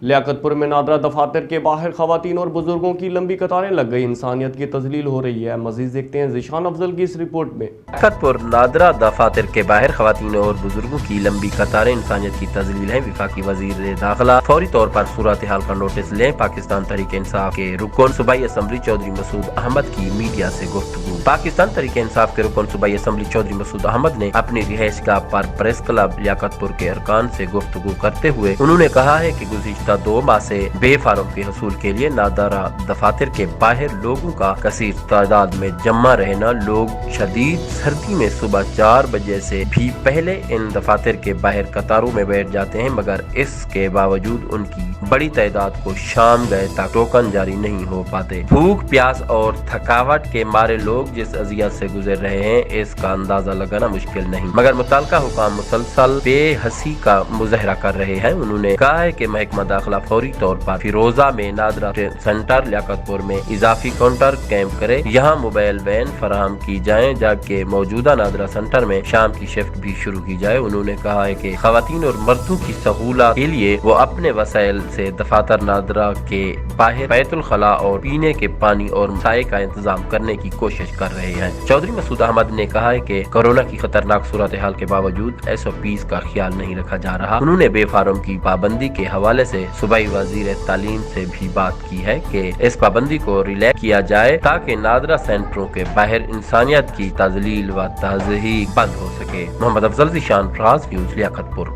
لیاقتپور میں نادرہ دفاتر کے باہر خواتین اور بزرگوں کی لمبی قطاریں لگ گئی، انسانیت کی تذلیل ہو رہی ہے۔ مزید دیکھتے ہیں ذیشان افضل کی اس رپورٹ میں۔ لیاقتپور نادرہ دفاتر کے باہر خواتین اور بزرگوں کی لمبی قطاریں انسانیت کی تذلیل ہیں۔ وفاقی وزیر داخلہ فوری طور پر صورتحال کا نوٹس لیں۔ پاکستان تحریک انصاف کے رکن صوبائی اسمبلی چودھری مسعود احمد کی میڈیا سے گفتگو۔ پاکستان تحریک انصاف کے رکن صوبائی اسمبلی چودھری مسعود احمد نے اپنی رہائش گاہ پر پریس کلب لیاقتپور کے ارکان سے گفتگو کرتے ہوئے انہوں نے کہا ہے کہ گزشتہ 2 ماہ سے بے فارم کے حصول کے لیے نادرہ دفاتر کے باہر لوگوں کا کثیر تعداد میں جمع رہنا، لوگ شدید سردی میں صبح 4 بجے سے بھی پہلے ان دفاتر کے باہر قطاروں میں بیٹھ جاتے ہیں، مگر اس کے باوجود ان کی بڑی تعداد کو شام گئے تک ٹوکن جاری نہیں ہو پاتے۔ بھوک، پیاس اور تھکاوٹ کے مارے لوگ جس اذیت سے گزر رہے ہیں اس کا اندازہ لگانا مشکل نہیں، مگر متعلقہ حکام مسلسل بے حسی کا مظاہرہ کر رہے ہیں۔ انہوں نے کہا ہے کہ محکمہ داخلہ فوری طور پر فیروزہ میں نادرہ سینٹر، لیاقتپور میں اضافی کاؤنٹر قائم کرے، یہاں موبائل وین فراہم کی جائیں، جبکہ موجودہ نادرہ سینٹر میں شام کی شفٹ بھی شروع کی جائے۔ انہوں نے کہا ہے کہ خواتین اور مردوں کی سہولت کے لیے وہ اپنے وسائل سے دفاتر نادرہ کے باہر بیت الخلاء اور پینے کے پانی اور سائے کا انتظام کرنے کی کوشش کر رہے ہیں۔ چودھری مسعود احمد نے کہا ہے کہ کورونا کی خطرناک صورتحال کے باوجود SOPs کا خیال نہیں رکھا جا رہا۔ انہوں نے بے فارم کی پابندی کے حوالے سے صوبائی وزیر تعلیم سے بھی بات کی ہے کہ اس پابندی کو ریلیکس کیا جائے تاکہ نادرہ سینٹروں کے باہر انسانیت کی تذلیل و تضحیک بند ہو سکے۔ محمد افضل، ذیشان، فراز نیوز، لیاقتپور۔